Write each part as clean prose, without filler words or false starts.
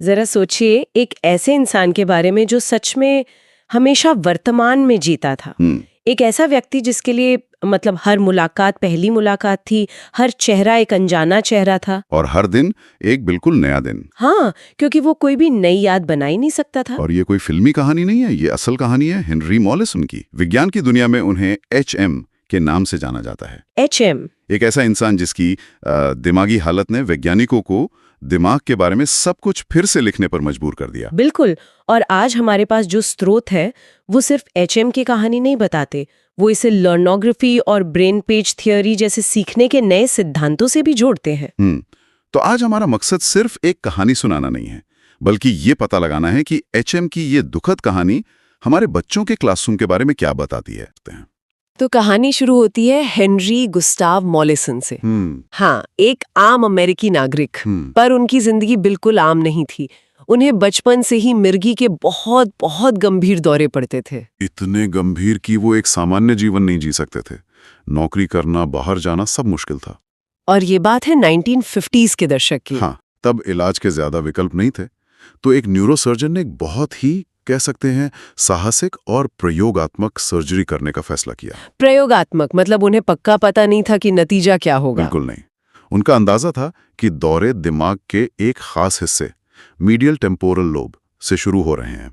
जरा सोचिए, एक ऐसे इंसान के बारे में जो सच में हमेशा वर्तमान में जीता था। एक ऐसा व्यक्ति जिसके लिए मतलब हर मुलाकात पहली मुलाकात थी, हर चेहरा एक अनजाना चेहरा था, और हर दिन एक बिल्कुल नया दिन। हाँ, क्योंकि वो कोई भी नई याद बना ही नहीं सकता था। और ये कोई फिल्मी कहानी नहीं है, ये असल कहानी है हेनरी मॉलिसन की। विज्ञान की दुनिया में उन्हें HM के नाम से जाना जाता है। HM एक ऐसा इंसान जिसकी दिमागी हालत ने वैज्ञानिकों को दिमाग के बारे में सब कुछ फिर से लिखने पर मजबूर कर दिया। बिल्कुल। और आज हमारे पास जो स्रोत है वो सिर्फ HM की कहानी नहीं बताते, वो इसे लर्नोग्राफी और ब्रेन पेज थियोरी जैसे सीखने के नए सिद्धांतों से भी जोड़ते हैं। तो आज हमारा मकसद सिर्फ एक कहानी सुनाना नहीं है, बल्कि ये पता लगाना है कि HM की ये दुखद कहानी हमारे बच्चों के क्लासरूम के बारे में क्या बताती है। तो कहानी शुरू होती है हेनरी गुस्टाव मॉलिसन से। हाँ, एक आम अमेरिकी नागरिक, पर उनकी जिंदगी बिल्कुल आम नहीं थी। उन्हें बचपन से ही मिर्गी के बहुत बहुत गंभीर दौरे पड़ते थे। इतने गंभीर कि वो एक सामान्य जीवन नहीं जी सकते थे। नौकरी करना, बाहर जाना सब मुश्किल था। और ये बात है 1950s के दशक की। हाँ, तब इलाज के ज्यादा विकल्प नहीं थे। तो एक न्यूरोसर्जन ने एक बहुत ही कह सकते हैं साहसिक और प्रयोगात्मक सर्जरी करने का फैसला किया। प्रयोगात्मक मतलब उन्हें पक्का पता नहीं था कि नतीजा क्या होगा। बिल्कुल नहीं। उनका अंदाजा था कि दौरे दिमाग के एक खास हिस्से, मीडियल टेम्पोरल लोब से शुरू हो रहे हैं।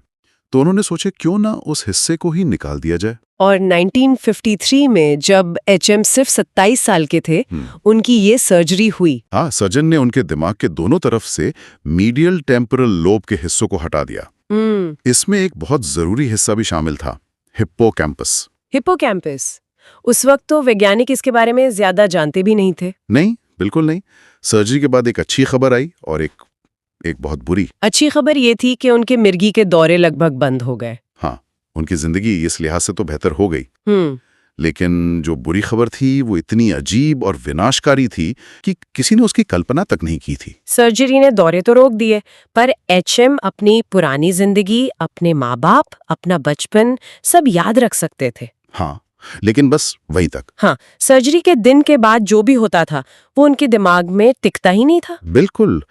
तो उन्होंने सोचे क्यों ना उस हिस्से को ही निकाल दिया जाए। और 1953 में जब HM सिर्फ 27 साल के थे, उनकी ये सर्जरी हुई। हाँ, सर्जन ने उनके दिमाग के दोनों तरफ से मीडियल टेम्पोरल लोब के हिस्सों को हटा दिया। इसमें एक बहुत जरूरी हिस्सा भी शामिल था, हिप्पोकैम्पस। हिप्पोकैम्पस। उस वक्त तो वैज्ञानिक इसके बारे में ज्यादा जानते भी नहीं थे। नहीं, बिल्कुल नहीं। सर्जरी के बाद एक अच्छी खबर आई और एक बहुत बुरी। अच्छी खबर ये थी कि उनके मिर्गी के दौरे लगभग बंद हो गए। हाँ, उनकी जिंदगी इस लिहाज से तो बेहतर हो गई। लेकिन जो बुरी खबर थी वो इतनी अजीब और विनाशकारी थी कि किसी ने उसकी कल्पना तक नहीं की थी। सर्जरी ने दौरे तो रोक दिए, पर HM अपनी पुरानी जिंदगी, अपने माँ बाप, अपना बचपन सब याद रख सकते थे। हाँ, लेकिन बस वहीं तक। हाँ, सर्जरी के दिन के बाद जो भी होता था वो उनके दिमाग में टिकता ही नहीं था। बिल्कुल।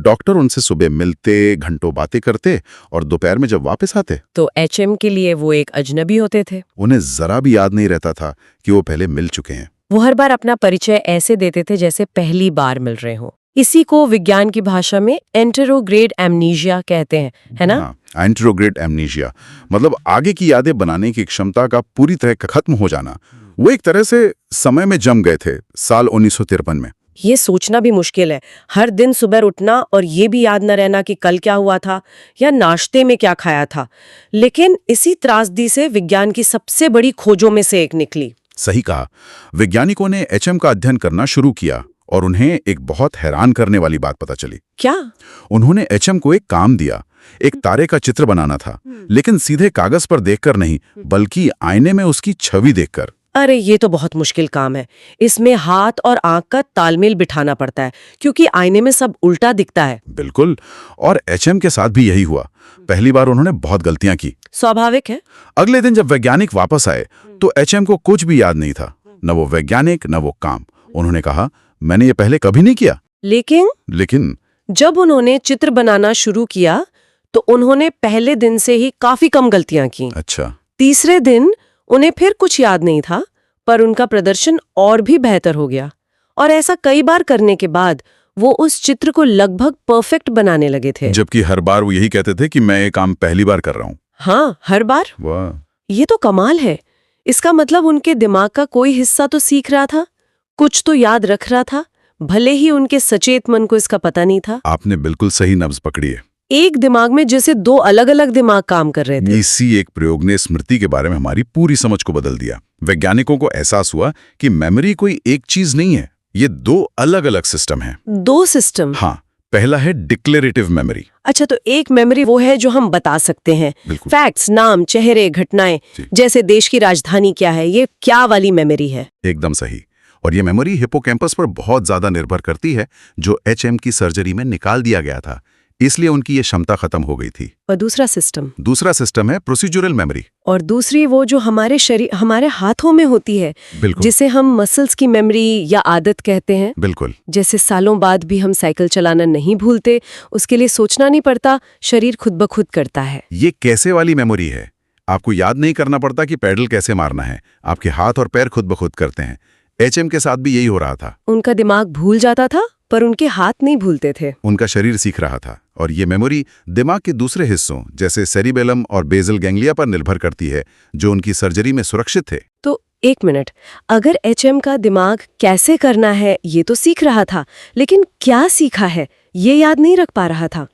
डॉक्टर उनसे सुबह मिलते, घंटों बातें करते और दोपहर में जब वापस आते तो HM के लिए वो एक अजनबी होते थे। उन्हें जरा भी याद नहीं रहता था कि वो पहले मिल चुके हैं। वो हर बार अपना परिचय ऐसे देते थे जैसे पहली बार मिल रहे हो। इसी को विज्ञान की भाषा में एंटेरोग्रेड एमनीशिया कहते हैं, है ना? हाँ, एंटेरोग्रेड एमनीशिया मतलब आगे की यादें बनाने की क्षमता का पूरी तरह खत्म हो जाना। वो एक तरह से समय में जम गए थे साल 1953 में। ये सोचना भी मुश्किल है, हर दिन सुबह उठना और ये भी याद न रहना कि कल क्या हुआ था या नाश्ते में क्या खाया था। लेकिन इसी त्रासदी से विज्ञान की सबसे बड़ी खोजों में से एक निकली। सही कहा। वैज्ञानिकों ने HM का अध्ययन करना शुरू किया और उन्हें एक बहुत हैरान करने वाली बात पता चली। क्या? उन्होंने HM को एक काम दिया, एक तारे का चित्र बनाना था, लेकिन सीधे कागज पर देखकर नहीं, बल्कि आईने में उसकी छवि देखकर। अरे ये तो बहुत मुश्किल काम है। इसमें हाथ और आंख का तालमेल बिठाना पड़ता है, क्योंकि आईने में सब उल्टा दिखता है। बिल्कुल। और HM के साथ भी यही हुआ। पहली बार उन्होंने बहुत गलतियां की। स्वाभाविक है। अगले दिन जब वैज्ञानिक वापस आए तो HM को कुछ भी याद नहीं था, न वो वैज्ञानिक न वो काम। उन्होंने कहा, मैंने ये पहले कभी नहीं किया। लेकिन जब उन्होंने चित्र बनाना शुरू किया तो उन्होंने पहले दिन से ही काफी कम गलतियां की। अच्छा। तीसरे दिन उन्हें फिर कुछ याद नहीं था, पर उनका प्रदर्शन और भी बेहतर हो गया। और ऐसा कई बार करने के बाद वो उस चित्र को लगभग परफेक्ट बनाने लगे थे। जबकि हर बार वो यही कहते थे कि मैं ये काम पहली बार कर रहा हूँ। हाँ, हर बार। वाह, ये तो कमाल है। इसका मतलब उनके दिमाग का कोई हिस्सा तो सीख रहा था, कुछ तो याद रख रहा था, भले ही उनके सचेत मन को इसका पता नहीं था। आपने बिल्कुल सही नब्ज पकड़ी है। एक दिमाग में जैसे दो अलग अलग दिमाग काम कर रहे थे। इसी एक प्रयोग ने स्मृति के बारे में हमारी पूरी समझ को बदल दिया। वैज्ञानिकों को एहसास हुआ कि मेमोरी कोई एक चीज नहीं है, ये दो अलग अलग सिस्टम हैं। दो सिस्टम? हाँ, पहला है डिक्लेरेटिव मेमोरी। अच्छा, तो एक मेमोरी वो है जो हम बता सकते हैं, फैक्ट्स, नाम, चेहरे, घटनाएं, जैसे देश की राजधानी क्या है, ये क्या वाली मेमोरी है? एकदम सही। और ये मेमोरी हिप्पोकैम्पस पर बहुत ज्यादा निर्भर करती है, जो HM की सर्जरी में निकाल दिया गया था। इसलिए उनकी ये क्षमता खत्म हो गई थी। और दूसरा सिस्टम है प्रोसीजरल मेमोरी। और दूसरी वो जो हमारे हाथों में होती है, बिल्कुल, जिसे हम मसल्स की मेमोरी या आदत कहते हैं। बिल्कुल। जैसे सालों बाद भी हम साइकिल चलाना नहीं भूलते, उसके लिए सोचना नहीं पड़ता, शरीर खुद ब खुद करता है। ये कैसे वाली मेमोरी है? आपको याद नहीं करना पड़ता कि पैडल कैसे मारना है, आपके हाथ और पैर खुद ब खुद करते हैं। एचएम के साथ भी यही हो रहा था। उनका दिमाग भूल जाता था, पर उनके हाथ नहीं भूलते थे। उनका शरीर सीख रहा था, और ये मेमोरी दिमाग के दूसरे हिस्सों जैसे सेरिबेलम और बेसल गैंग्लिया पर निर्भर करती है, जो उनकी सर्जरी में सुरक्षित थे। तो एक मिनट, अगर एचएम का दिमाग कैसे करना है ये तो सीख रहा था, लेकिन क्या सीखा है ये याद नहीं रख पा रहा था।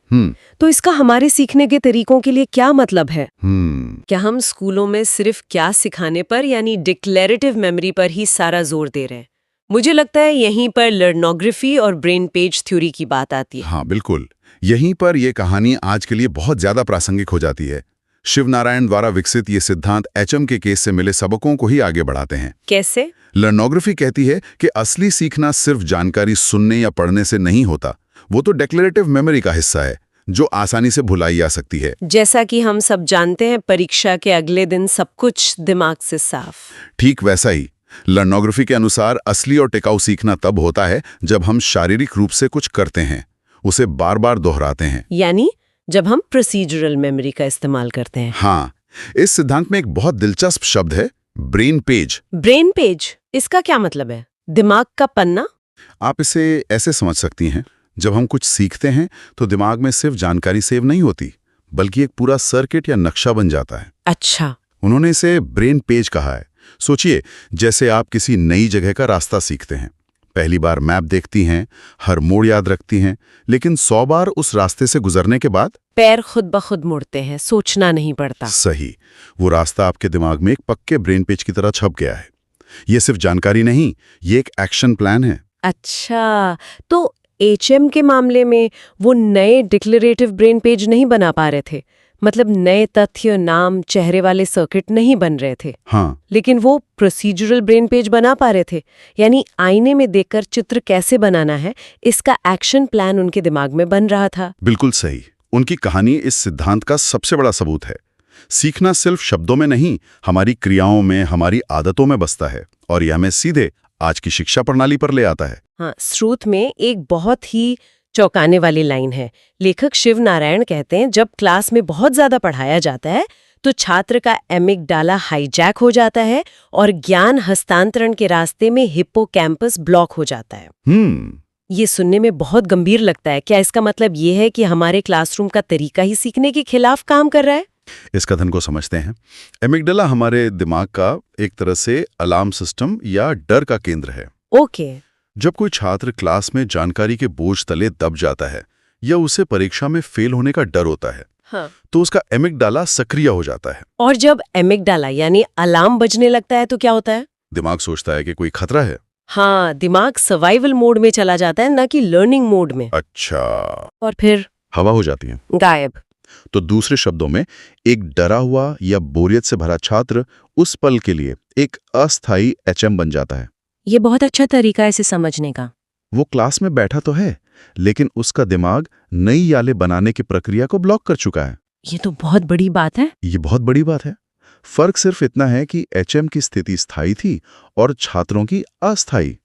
तो इसका हमारे सीखने के तरीकों के लिए क्या मतलब है? क्या हम स्कूलों में सिर्फ क्या सिखाने पर यानी डिक्लेरेटिव मेमोरी पर ही सारा जोर दे रहे हैं? मुझे लगता है यहीं पर लर्नोग्राफी और ब्रेन पेज थ्योरी की बात आती है। हाँ, बिल्कुल। यहीं पर यह कहानी आज के लिए बहुत ज्यादा प्रासंगिक हो जाती है। शिव नारायण द्वारा विकसित ये सिद्धांत एचएम के केस से मिले सबकों को ही आगे बढ़ाते हैं। कैसे? लर्नोग्राफी कहती है कि असली सीखना सिर्फ जानकारी सुनने या पढ़ने से नहीं होता, वो तो डिक्लेरेटिव मेमोरी का हिस्सा है, जो आसानी से भुलाई जा सकती है। जैसा कि हम सब जानते हैं, परीक्षा के अगले दिन सब कुछ दिमाग से साफ। ठीक वैसा ही लर्नोग्राफी के अनुसार असली और टिकाऊ सीखना तब होता है जब हम शारीरिक रूप से कुछ करते हैं, उसे बार बार दोहराते हैं, यानी जब हम प्रोसीजरल मेमोरी का इस्तेमाल करते हैं। हाँ, इस सिद्धांत में एक बहुत दिलचस्प शब्द है, ब्रेन पेज। ब्रेन पेज, इसका क्या मतलब है? दिमाग का पन्ना? आप इसे ऐसे समझ सकती हैं, जब हम कुछ सीखते हैं तो दिमाग में सिर्फ जानकारी सेव नहीं होती, बल्कि एक पूरा सर्किट या नक्शा बन जाता है। अच्छा। उन्होंने इसे ब्रेन पेज कहा है। सोचिए, जैसे आप किसी नई जगह का रास्ता सीखते हैं, पहली बार मैप देखती हैं, हर मोड़ याद रखती हैं, लेकिन 100 बार उस रास्ते से गुजरने के बाद पैर खुद ब खुद मुड़ते हैं, सोचना नहीं पड़ता। सही, वो रास्ता आपके दिमाग में एक पक्के ब्रेन पेज की तरह छप गया है। ये सिर्फ जानकारी नहीं, ये एक एक्शन प्लान है। अच्छा, तो एचएम के मामले में वो नए डिक्लेरेटिव ब्रेन पेज नहीं बना पा रहे थे, मतलब नए तथ्य, नाम, चेहरे वाले सर्किट नहीं बन रहे थे। हाँ, लेकिन वो प्रोसीजरल ब्रेन पेज बना पा रहे थे, यानी आईने में देखकर चित्र कैसे बनाना है, इसका एक्शन प्लान उनके दिमाग में बन रहा था। बिल्कुल सही। उनकी कहानी इस सिद्धांत का सबसे बड़ा सबूत है। सीखना सिर्फ शब्दों में नहीं, हमारी क्रियाओं में, हमारी आदतों में बसता है, और यह हमें सीधे आज की शिक्षा प्रणाली पर ले आता है। हाँ, स्रोत में एक बहुत ही चौंकाने वाली लाइन है। लेखक शिव नारायण कहते हैं, जब क्लास में बहुत ज्यादा पढ़ाया जाता है तो छात्र का एमिगडाला हाईजैक हो जाता है और ज्ञान हस्तांतरण के रास्ते में हिप्पोकैम्पस ब्लॉक हो जाता है। ये सुनने में बहुत गंभीर लगता है। क्या इसका मतलब ये है कि हमारे क्लासरूम का तरीका ही सीखने के खिलाफ काम कर रहा है? इस कथन को समझते हैं। एमिगडाला हमारे दिमाग का एक तरह से अलार्म सिस्टम या डर का केंद्र है। ओके। जब कोई छात्र क्लास में जानकारी के बोझ तले दब जाता है या उसे परीक्षा में फेल होने का डर होता है, हाँ, तो उसका एमिगडाला सक्रिय हो जाता है। और जब एमिगडाला यानी अलार्म बजने लगता है तो क्या होता है? दिमाग सोचता है कि कोई खतरा है। हाँ, दिमाग सर्वाइवल मोड में चला जाता है, ना कि लर्निंग मोड में। अच्छा। और फिर हवा हो जाती है, गायब। तो दूसरे शब्दों में, एक डरा हुआ या बोरियत से भरा छात्र उस पल के लिए एक अस्थायी एचएम बन जाता है। ये बहुत अच्छा तरीका है इसे समझने का। वो क्लास में बैठा तो है, लेकिन उसका दिमाग नई यादें बनाने की प्रक्रिया को ब्लॉक कर चुका है। ये तो बहुत बड़ी बात है। ये बहुत बड़ी बात है। फर्क सिर्फ इतना है कि एचएम की स्थिति स्थायी थी और छात्रों की अस्थायी।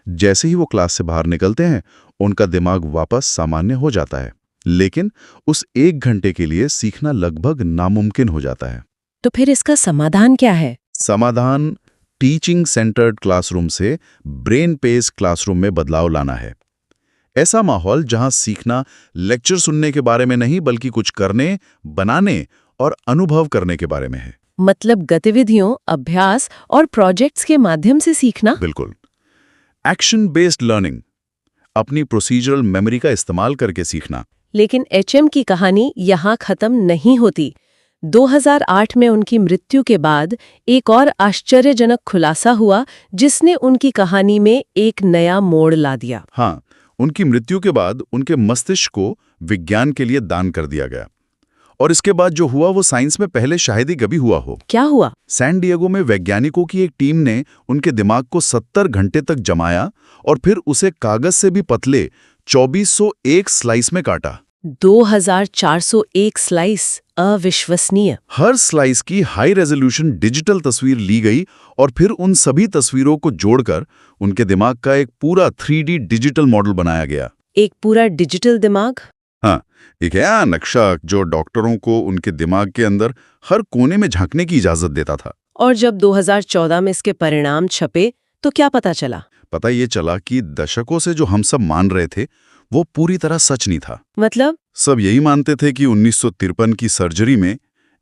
जैसे ही वो क्लास से बाहर निकलते हैं, उनका दिमाग वापस सामान्य हो जाता है, लेकिन उस 1 घंटे के लिए सीखना लगभग नामुमकिन हो जाता है। तो फिर इसका समाधान क्या है? समाधान टीचिंग सेंटर्ड क्लासरूम से ब्रेन पेज क्लासरूम में बदलाव लाना है। ऐसा माहौल जहां सीखना लेक्चर सुनने के बारे में नहीं, बल्कि कुछ करने, बनाने और अनुभव करने के बारे में है। मतलब गतिविधियों, अभ्यास और प्रोजेक्ट्स के माध्यम से सीखना। बिल्कुल। एक्शन बेस्ड लर्निंग, अपनी प्रोसीजरल मेमोरी का इस्तेमाल करके सीखना। लेकिन एचएम की कहानी यहाँ खत्म नहीं होती। 2008 में उनकी मृत्यु के बाद एक और आश्चर्यजनक खुलासा हुआ, जिसने उनकी कहानी में एक नया मोड़ ला दिया। हाँ, उनकी मृत्यु के बाद उनके मस्तिष्क को विज्ञान के लिए दान कर दिया गया, और इसके बाद जो हुआ वो साइंस में पहले शायद ही कभी हुआ हो। क्या हुआ? सैन डिएगो में वैज्ञानिकों की एक टीम ने उनके दिमाग को 70 घंटे तक जमाया और फिर उसे कागज से भी पतले 2401 स्लाइस में काटा। 2401 स्लाइस, अविश्वसनीय। हर स्लाइस की हाई रेजोल्यूशन डिजिटल तस्वीर ली गई और फिर उन सभी तस्वीरों को जोड़कर उनके दिमाग का एक पूरा 3D डिजिटल मॉडल बनाया गया। एक पूरा डिजिटल दिमाग? हाँ, एक है नक्शा जो डॉक्टरों को उनके दिमाग के अंदर हर कोने में झांकने की इजाजत देता था। और जब 2014 में इसके परिणाम छपे तो क्या पता चला? पता ये चला कि दशकों से जो हम सब मान रहे थे वो पूरी तरह सच नहीं था। मतलब? सब यही मानते थे कि 1953 की सर्जरी में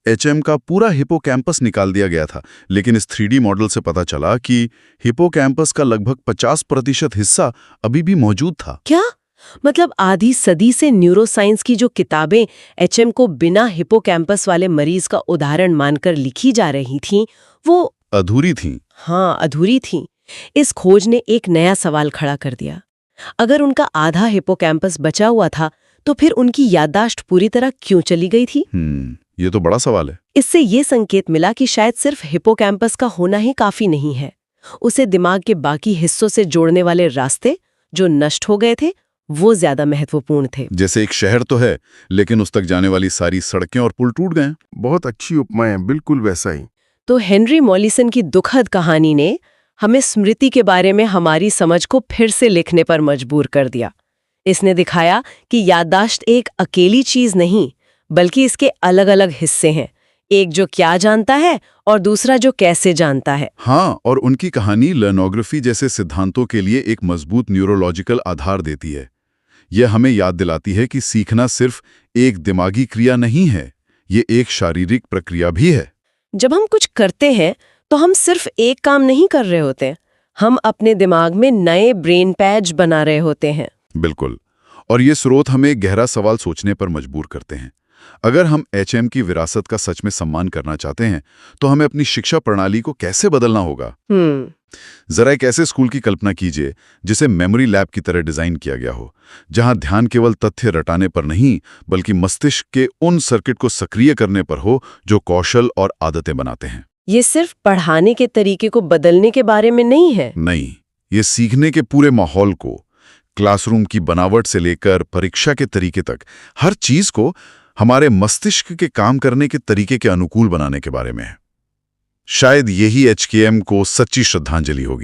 एचएम का पूरा हिपोकैम्पस निकाल दिया गया था, लेकिन इस 3D मॉडल से पता चला कि हिपोकैम्पस का लगभग 50% हिस्सा अभी भी मौजूद था। क्या मतलब आधी सदी से न्यूरोसाइंस की जो किताबें एचएम को बिना हिपोकैम्पस वाले मरीज का उदाहरण मानकर लिखी जा रही थीं, वो अधूरी थी। हाँ, अधूरी थीं। इस खोज ने एक नया सवाल खड़ा कर दिया। अगर उनका आधा हिपोकैम्पस बचा हुआ था तो फिर उनकी याददाश्त पूरी तरह क्यों चली गई थी? ये तो बड़ा सवाल है। इससे ये संकेत मिला कि शायद सिर्फ हिपोकैम्पस का होना ही काफी नहीं है। उसे दिमाग के बाकी हिस्सों से जोड़ने वाले रास्ते जो नष्ट हो गए थे वो ज्यादा महत्वपूर्ण थे। जैसे एक शहर तो है, लेकिन उस तक जाने वाली सारी सड़कें और पुल टूट गए। बहुत अच्छी उपमा है, बिल्कुल वैसा ही। तो हेनरी मॉलिसन की दुखद कहानी ने हमें स्मृति के बारे में हमारी समझ को फिर से लिखने पर मजबूर कर दिया। इसने दिखाया कि याददाश्त एक अकेली चीज नहीं, बल्कि इसके अलग अलग हिस्से हैं। एक जो क्या जानता है और दूसरा जो कैसे जानता है। हाँ, और उनकी कहानी लर्नोग्राफी जैसे सिद्धांतों के लिए एक मजबूत न्यूरोलॉजिकल आधार देती है। यह हमें याद दिलाती है कि सीखना सिर्फ एक दिमागी क्रिया नहीं है, ये एक शारीरिक प्रक्रिया भी है। जब हम कुछ करते हैं तो हम सिर्फ एक काम नहीं कर रहे होते, हम अपने दिमाग में नए ब्रेन पैच बना रहे होते हैं। बिल्कुल, और ये स्रोत हमें गहरा सवाल सोचने पर मजबूर करते हैं। अगर हम एचएम की विरासत का सच में सम्मान करना चाहते हैं तो हमें अपनी शिक्षा प्रणाली को कैसे बदलना होगा। जरा एक ऐसे स्कूल की कल्पना कीजिए जिसे मेमोरी लैब की तरह डिजाइन किया गया हो, जहां ध्यान केवल तथ्य रटाने पर नहीं बल्कि मस्तिष्क के उन सर्किट को सक्रिय करने पर हो जो कौशल और आदतें बनाते हैं। ये सिर्फ पढ़ाने के तरीके को बदलने के बारे में नहीं है। नहीं, ये सीखने के पूरे माहौल को, क्लासरूम की बनावट से लेकर परीक्षा के तरीके तक, हर चीज को हमारे मस्तिष्क के काम करने के तरीके के अनुकूल बनाने के बारे में है। शायद यही एचकेएम को सच्ची श्रद्धांजलि होगी।